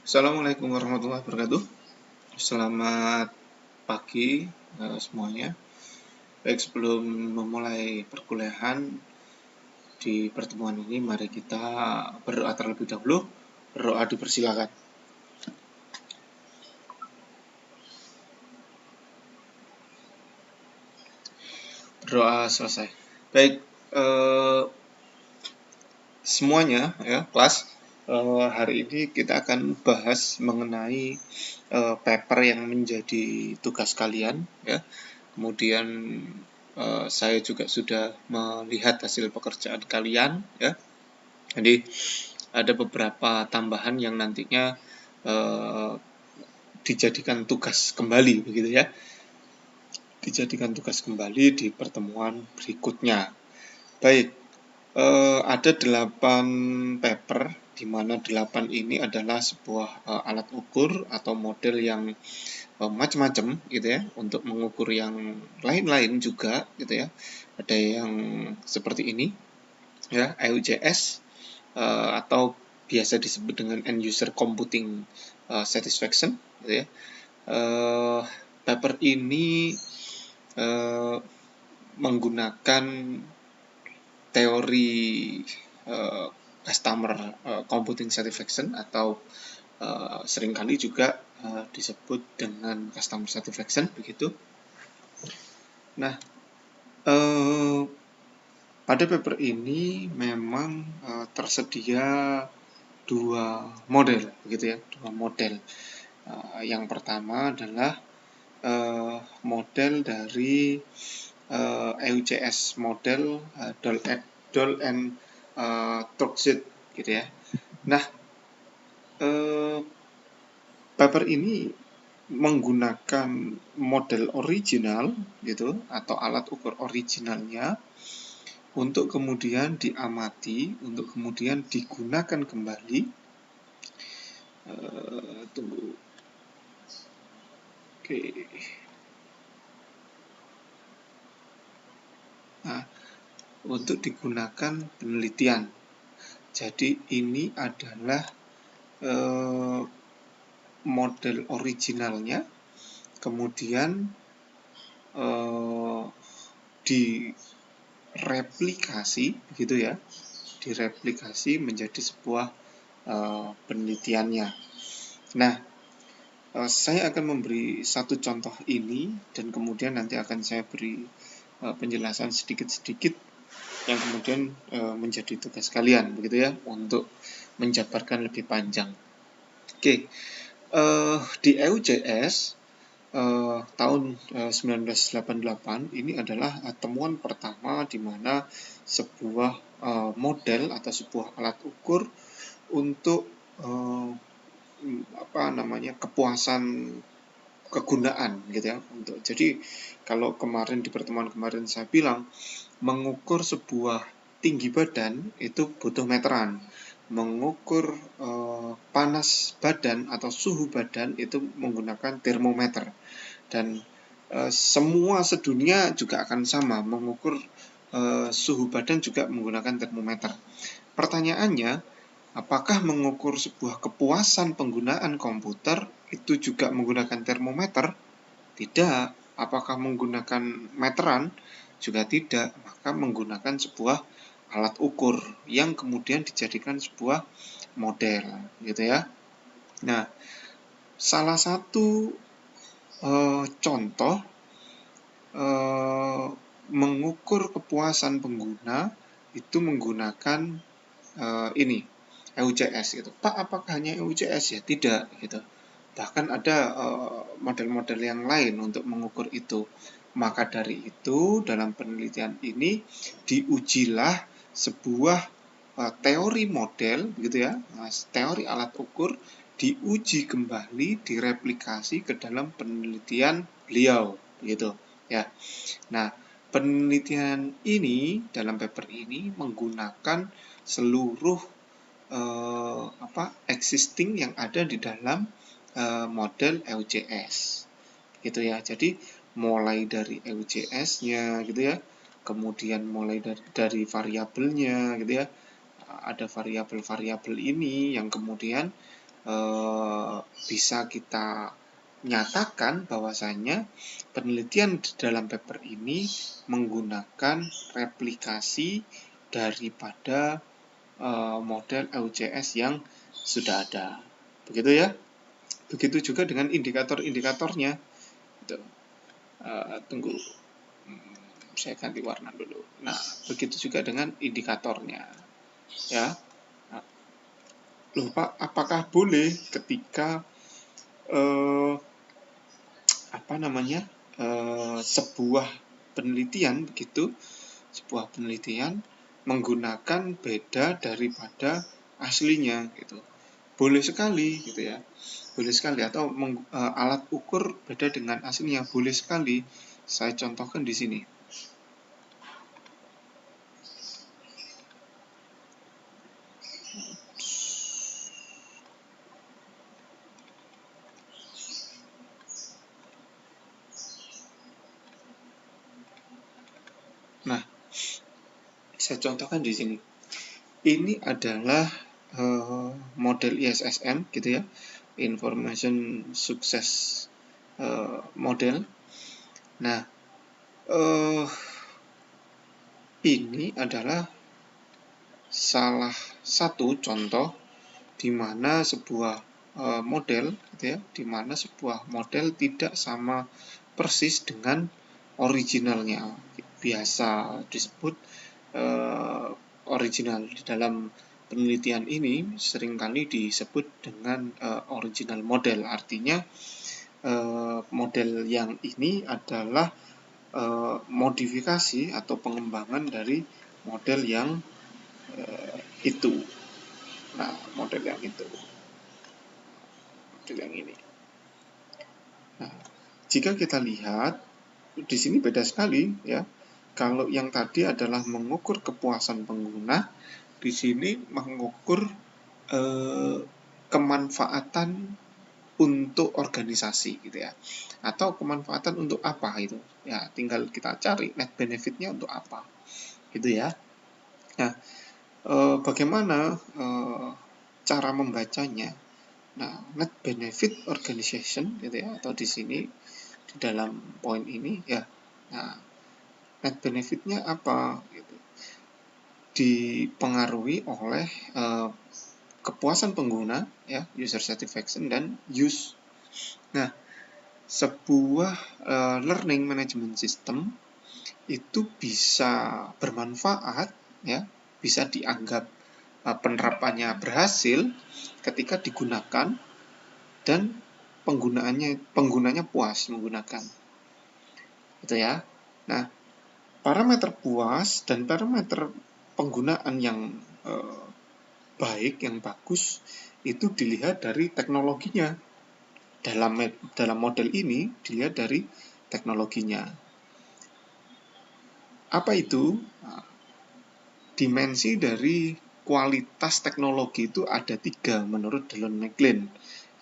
Assalamualaikum warahmatullahi wabarakatuh. Selamat pagi semuanya. Baik, sebelum memulai perkuliahan di pertemuan ini, mari kita berdoa terlebih dahulu. Berdoa dipersilakan. Berdoa selesai. Baik, semuanya ya kelas. Hari ini kita akan bahas mengenai paper yang menjadi tugas kalian ya. Kemudian saya juga sudah melihat hasil pekerjaan kalian ya. Jadi ada beberapa tambahan yang nantinya dijadikan tugas kembali begitu ya. Dijadikan tugas kembali di pertemuan berikutnya. Baik, ada 8 paper, di mana 8 ini adalah sebuah alat ukur atau model yang macam-macam gitu ya, untuk mengukur yang lain-lain juga gitu ya. Ada yang seperti ini ya, EUCS atau biasa disebut dengan end user computing satisfaction gitu ya. Paper ini menggunakan teori customer computing satisfaction atau seringkali juga disebut dengan customer satisfaction begitu. Nah, pada paper ini memang tersedia dua model begitu ya, dua model. Yang pertama adalah model dari EUCS model Doll and Torxit gitu ya. Nah, paper ini menggunakan model original gitu atau alat ukur originalnya untuk kemudian diamati, untuk kemudian digunakan kembali. Tunggu. Oke. Nah, untuk digunakan penelitian. Jadi ini adalah model originalnya, kemudian direplikasi gitu ya, direplikasi menjadi sebuah penelitiannya. Nah, saya akan memberi satu contoh ini dan kemudian nanti akan saya beri penjelasan sedikit-sedikit yang kemudian menjadi tugas kalian begitu ya, untuk menjabarkan lebih panjang. Oke, di EUCS tahun 1988 ini adalah temuan pertama di mana sebuah model atau sebuah alat ukur untuk kepuasan kegunaan gitu ya. Jadi kalau kemarin di pertemuan kemarin saya bilang mengukur sebuah tinggi badan itu butuh meteran, mengukur panas badan atau suhu badan itu menggunakan termometer, dan semua sedunia juga akan sama, mengukur suhu badan juga menggunakan termometer. Pertanyaannya, apakah mengukur sebuah kepuasan penggunaan komputer itu juga menggunakan termometer? Tidak. Apakah menggunakan meteran? Juga tidak. Maka menggunakan sebuah alat ukur yang kemudian dijadikan sebuah model gitu ya. Nah, salah satu contoh mengukur kepuasan pengguna itu menggunakan ini EUCS gitu. Pak, apakah hanya EUCS ya? Tidak gitu. Bahkan ada model-model yang lain untuk mengukur itu. Maka dari itu dalam penelitian ini diujilah sebuah teori model gitu ya, teori alat ukur diuji kembali, direplikasi ke dalam penelitian beliau gitu ya. Nah, penelitian ini dalam paper ini menggunakan seluruh existing yang ada di dalam model EUCS gitu ya. Jadi mulai dari EUCS-nya gitu ya, kemudian mulai dari variabelnya gitu ya, ada variabel-variabel ini yang kemudian bisa kita nyatakan bahwasanya penelitian di dalam paper ini menggunakan replikasi daripada model EUCS yang sudah ada. Begitu ya. Begitu juga dengan indikator-indikatornya. Tunggu, saya ganti warna dulu. Nah, begitu juga dengan indikatornya. Ya. Nah, loh Pak, apakah boleh ketika sebuah penelitian begitu, sebuah penelitian menggunakan beda daripada aslinya gitu. Boleh sekali gitu ya. Boleh sekali, atau alat ukur beda dengan aslinya, boleh sekali. Saya contohkan di sini. Nah, saya contohkan di sini. Ini adalah model ISSM gitu ya, Information Success Model. Nah, ini adalah salah satu contoh di mana sebuah model gitu ya, di mana sebuah model tidak sama persis dengan originalnya. Biasa disebut original. Di dalam penelitian ini seringkali disebut dengan original model. Artinya model yang ini adalah modifikasi atau pengembangan dari model yang itu. Nah, model yang itu, model yang ini. Nah, jika kita lihat di sini beda sekali ya. Kalau yang tadi adalah mengukur kepuasan pengguna, di sini mengukur kemanfaatan untuk organisasi gitu ya. Atau kemanfaatan untuk apa itu? Ya, tinggal kita cari net benefitnya untuk apa. Gitu ya. Nah, bagaimana cara membacanya? Nah, net benefit organization gitu ya, atau di sini di dalam poin ini ya. Nah, net benefitnya apa gitu. Dipengaruhi oleh kepuasan pengguna ya, user satisfaction dan use. Nah, sebuah learning management system itu bisa bermanfaat ya, bisa dianggap penerapannya berhasil ketika digunakan dan penggunanya puas menggunakan. Gitu ya. Nah, parameter puas dan parameter penggunaan yang baik, yang bagus itu dilihat dari teknologinya. Dalam model ini dilihat dari teknologinya. Apa itu? Nah, dimensi dari kualitas teknologi itu ada 3 menurut Delon McLean.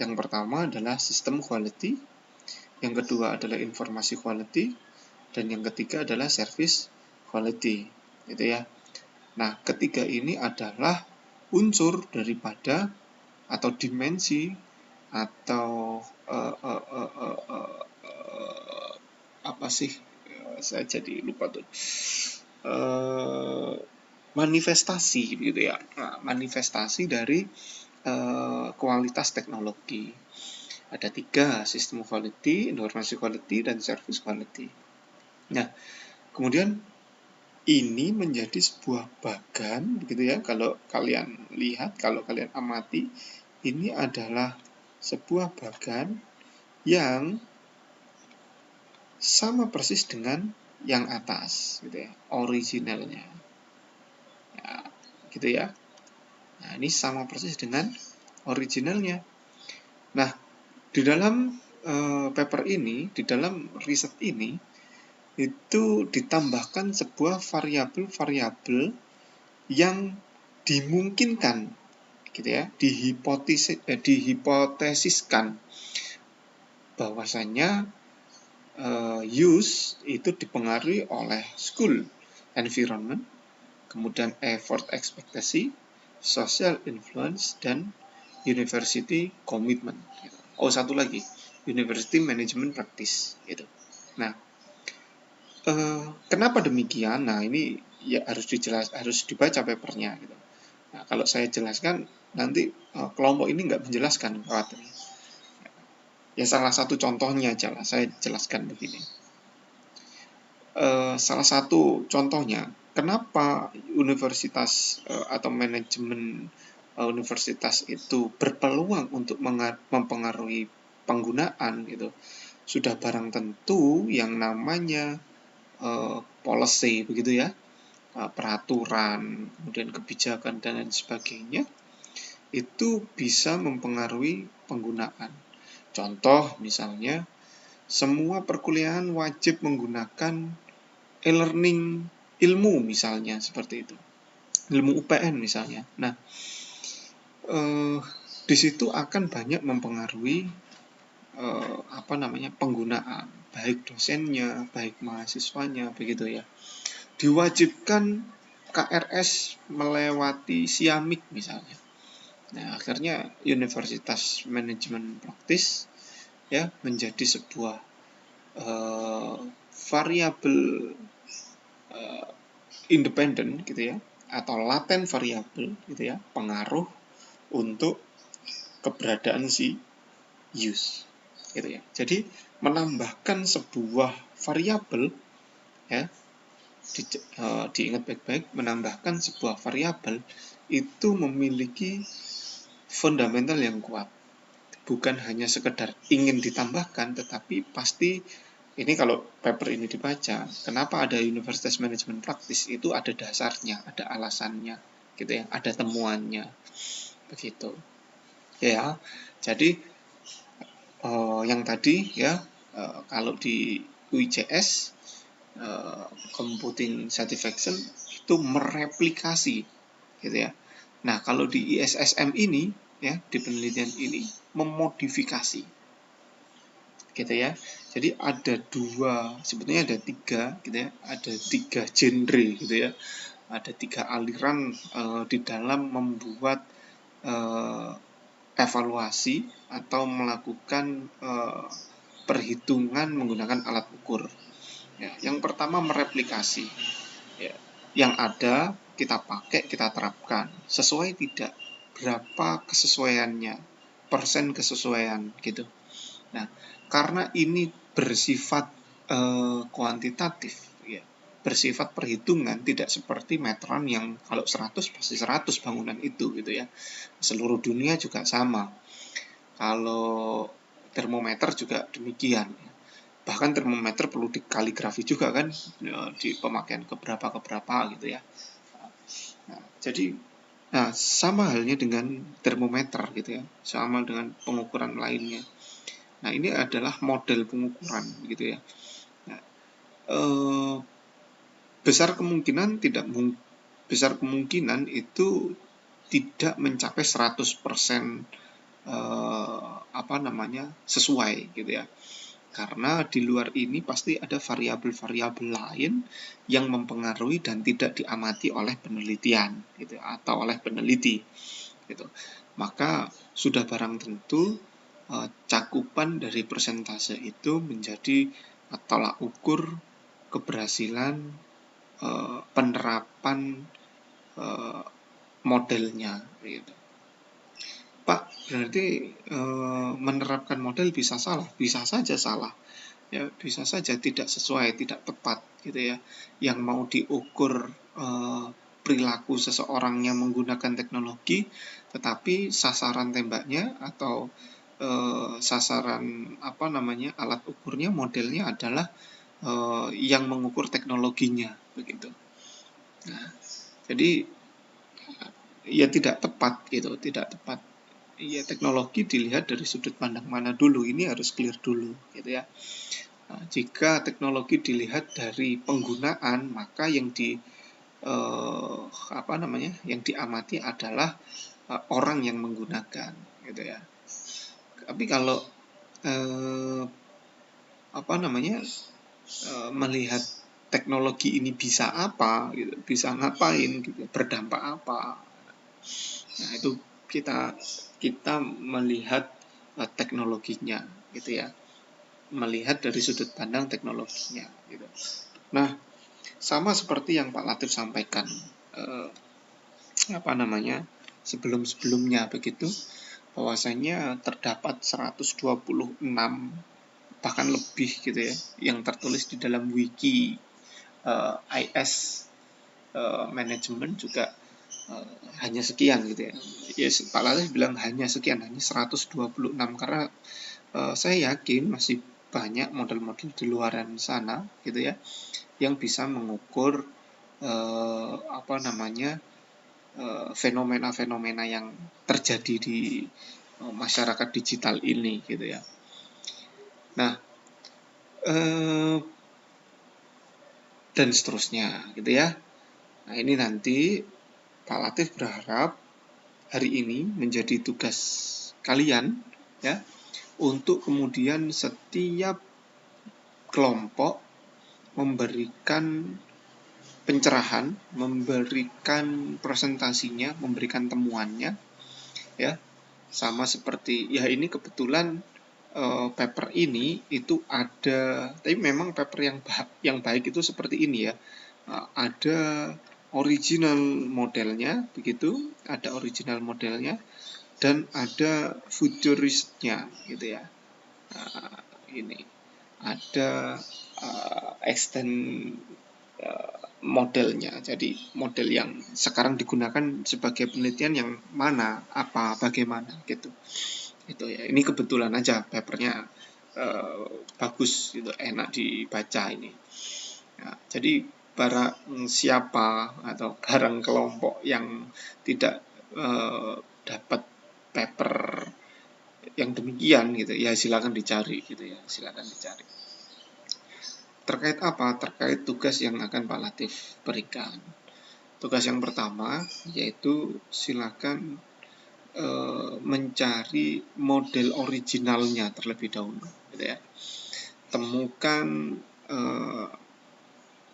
Yang pertama adalah system quality, yang kedua adalah informasi quality, dan yang ketiga adalah service quality. Gitu ya. Nah, ketiga ini adalah unsur daripada atau dimensi atau apa sih? Saya jadi lupa tuh. Manifestasi gitu ya. Nah, manifestasi dari kualitas teknologi. Ada 3, sistem quality, informasi quality, dan service quality. Nah, kemudian ini menjadi sebuah bagan begitu ya. Kalau kalian lihat, kalau kalian amati, ini adalah sebuah bagan yang sama persis dengan yang atas gitu ya, originalnya. Ya, gitu ya. Nah, ini sama persis dengan originalnya. Nah, di dalam paper ini, di dalam riset ini, itu ditambahkan sebuah variabel-variabel yang dimungkinkan, gitu ya, dihipotesiskan bahwasanya use itu dipengaruhi oleh school environment, kemudian effort expectancy, social influence, dan University Commitment. Gitu. Oh, satu lagi, University Management Practice. Gitu. Nah, kenapa demikian? Nah, ini ya harus dibaca papernya. Gitu. Nah, kalau saya jelaskan nanti kelompok ini nggak menjelaskan khawatirnya. Ya salah satu contohnya aja lah, saya jelaskan begini. Salah satu contohnya, kenapa universitas atau manajemen universitas itu berpeluang untuk mempengaruhi penggunaan gitu, sudah barang tentu yang namanya policy begitu ya, peraturan, kemudian kebijakan dan lain sebagainya itu bisa mempengaruhi penggunaan. Contoh misalnya, semua perkuliahan wajib menggunakan e-learning ilmu misalnya, seperti itu, ilmu UPN misalnya. Nah, di situ akan banyak mempengaruhi penggunaan, baik dosennya, baik mahasiswanya, begitu ya. Diwajibkan KRS melewati siamik misalnya. Nah, akhirnya Universitas Manajemen Praktis ya menjadi sebuah variabel independen gitu ya, atau laten variabel gitu ya, pengaruh untuk keberadaan si use gitu ya. Jadi menambahkan sebuah variabel ya, diingat baik-baik, menambahkan sebuah variabel itu memiliki fundamental yang kuat. Bukan hanya sekedar ingin ditambahkan, tetapi pasti ini kalau paper ini dibaca, kenapa ada Universitas Manajemen Praktis, itu ada dasarnya, ada alasannya, gitu ya, ada temuannya, begitu. Ya, jadi yang tadi ya, kalau di UICS Computing Satisfaction itu mereplikasi, gitu ya. Nah, kalau di ISSM ini ya, di penelitian ini memodifikasi, gitu ya. Jadi ada sebetulnya ada tiga, gitu ya. Ada tiga genre, gitu ya. Ada tiga aliran di dalam membuat evaluasi atau melakukan perhitungan menggunakan alat ukur. Ya, yang pertama mereplikasi. Ya, yang ada kita pakai, kita terapkan. Sesuai tidak? Berapa kesesuaiannya? Persen kesesuaian gitu. Nah, karena ini bersifat kuantitatif, ya, bersifat perhitungan, tidak seperti meteran yang kalau 100 pasti 100 bangunan itu gitu ya. Seluruh dunia juga sama. Kalau termometer juga demikian. Bahkan termometer perlu dikaligrafi juga kan, di pemakaian keberapa gitu ya. Nah, jadi sama halnya dengan termometer gitu ya, sama dengan pengukuran lainnya. Nah, ini adalah model pengukuran gitu ya. Nah, besar kemungkinan itu tidak mencapai 100% sesuai gitu ya. Karena di luar ini pasti ada variabel-variabel lain yang mempengaruhi dan tidak diamati oleh penelitian gitu atau oleh peneliti gitu. Maka sudah barang tentu cakupan dari persentase itu menjadi tolak ukur keberhasilan penerapan modelnya gitu. Pak, berarti menerapkan model bisa salah? Bisa saja salah. Ya, bisa saja tidak sesuai, tidak tepat gitu ya. Yang mau diukur perilaku seseorang yang menggunakan teknologi, tetapi sasaran tembaknya atau sasaran alat ukurnya, modelnya adalah yang mengukur teknologinya begitu. Nah, jadi ya tidak tepat gitu, tidak tepat. Ya, teknologi dilihat dari sudut pandang mana dulu, ini harus clear dulu gitu ya. Nah, jika teknologi dilihat dari penggunaan, maka yang yang diamati adalah orang yang menggunakan gitu ya. Tapi kalau melihat teknologi ini bisa apa gitu, bisa ngapain gitu, berdampak apa. Nah, itu kita melihat teknologinya gitu ya, melihat dari sudut pandang teknologinya gitu. Nah, sama seperti yang Pak Latif sampaikan sebelum-sebelumnya begitu, bahwasanya terdapat 126 bahkan lebih gitu ya yang tertulis di dalam wiki IS manajemen juga hanya sekian gitu ya. Ya Pak Latif bilang hanya sekian, hanya 126, karena saya yakin masih banyak model-model di luaran sana gitu ya yang bisa mengukur fenomena-fenomena yang terjadi di masyarakat digital ini gitu ya. Nah, dan seterusnya gitu ya. Nah, ini nanti Pak Latif berharap hari ini menjadi tugas kalian ya, untuk kemudian setiap kelompok memberikan pencerahan, memberikan presentasinya, memberikan temuannya ya. Sama seperti ya, ini kebetulan paper ini itu ada, tapi memang paper yang baik itu seperti ini ya. Ada original modelnya begitu, ada original modelnya dan ada futuristnya gitu ya. Ini ada extend modelnya. Jadi model yang sekarang digunakan sebagai penelitian yang mana, apa, bagaimana gitu. Itu ya. Ini kebetulan aja papernya bagus gitu, enak dibaca ini. Ya, jadi barang siapa atau barang kelompok yang tidak dapat paper yang demikian gitu ya, silakan dicari gitu ya, silakan dicari. Terkait apa? Terkait tugas yang akan Pak Latif berikan. Tugas yang pertama yaitu silakan mencari model originalnya terlebih dahulu gitu ya. Temukan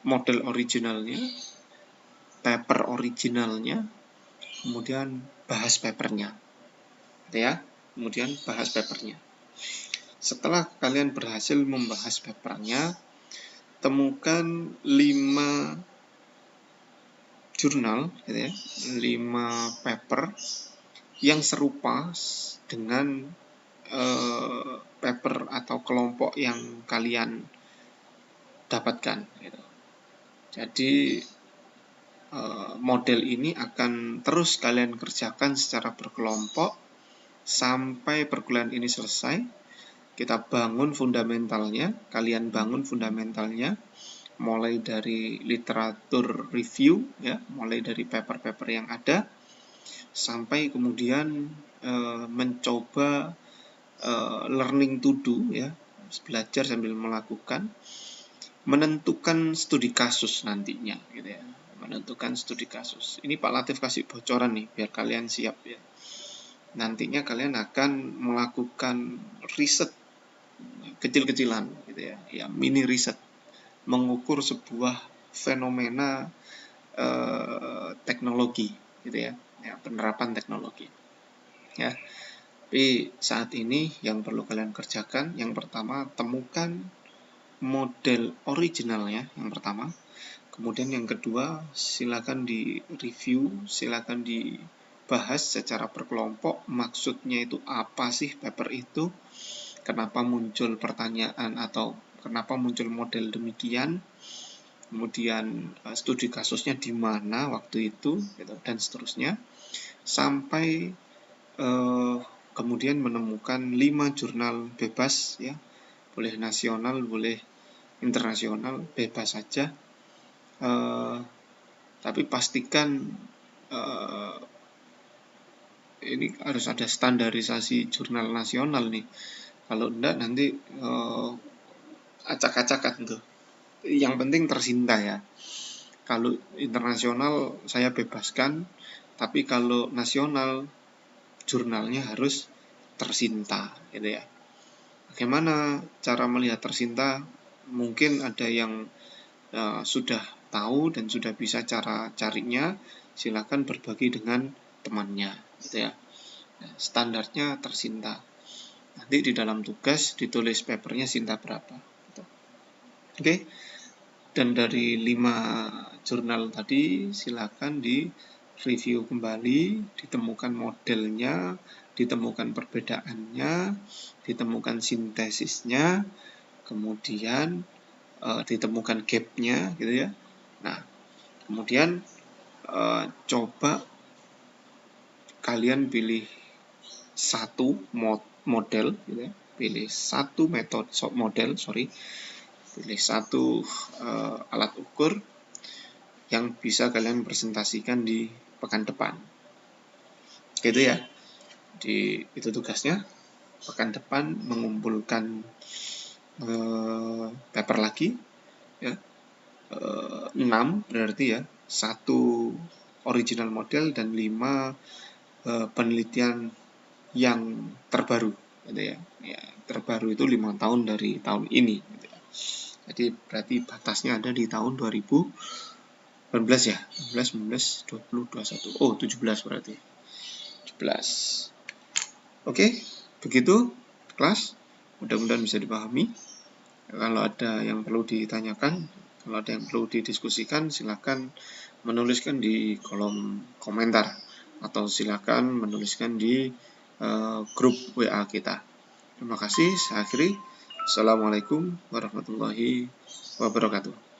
model originalnya, paper originalnya, kemudian bahas papernya gitu ya. Kemudian bahas papernya. Setelah kalian berhasil membahas papernya, temukan 5 jurnal gitu ya, 5 paper yang serupa dengan paper atau kelompok yang kalian dapatkan gitu. Jadi model ini akan terus kalian kerjakan secara berkelompok sampai perkuliahan ini selesai. Kita bangun fundamentalnya, kalian bangun fundamentalnya mulai dari literatur review ya, mulai dari paper-paper yang ada sampai kemudian mencoba learning to do ya, belajar sambil melakukan, menentukan studi kasus nantinya gitu ya, menentukan studi kasus. Ini Pak Latif kasih bocoran nih biar kalian siap ya. Nantinya kalian akan melakukan riset kecil-kecilan gitu ya, mini riset, mengukur sebuah fenomena teknologi gitu ya, penerapan teknologi ya. Tapi saat ini yang perlu kalian kerjakan, yang pertama temukan model originalnya yang pertama. Kemudian yang kedua, silakan di-review, silakan dibahas secara berkelompok, maksudnya itu apa sih paper itu, kenapa muncul pertanyaan atau kenapa muncul model demikian, kemudian studi kasusnya di mana waktu itu gitu, dan seterusnya, sampai kemudian menemukan 5 jurnal bebas ya, boleh nasional, boleh internasional, bebas saja. Tapi pastikan ini harus ada standarisasi jurnal nasional nih. Kalau enggak nanti acak-acakan tuh. Yang penting tersinta ya. Kalau internasional saya bebaskan, tapi kalau nasional jurnalnya harus tersinta gitu ya. Bagaimana cara melihat tersinta? Mungkin ada yang sudah tahu dan sudah bisa cara carinya, silakan berbagi dengan temannya gitu ya. Standarnya tersinta. Nanti di dalam tugas ditulis papernya Sinta berapa. Gitu. Oke. Dan dari 5 jurnal tadi silakan di review kembali, ditemukan modelnya, ditemukan perbedaannya, ditemukan sintesisnya, kemudian ditemukan gapnya gitu ya. Nah, kemudian coba kalian pilih satu model gitu ya. Pilih satu pilih satu alat ukur yang bisa kalian presentasikan di pekan depan. Gitu ya. Itu tugasnya. Pekan depan mengumpulkan paper lagi ya. 6 berarti ya. 1 original model dan 5 penelitian yang terbaru gitu ya. Terbaru itu 5 tahun dari tahun ini gitu ya. Jadi berarti batasnya ada di tahun 2019 ya. 19, 20, 21. Oh, 17 berarti. 17. Oke, begitu kelas. Mudah-mudahan bisa dipahami. Kalau ada yang perlu ditanyakan, kalau ada yang perlu didiskusikan, silakan menuliskan di kolom komentar atau silakan menuliskan di grup WA kita. Terima kasih. Saya akhiri. Assalamualaikum warahmatullahi wabarakatuh.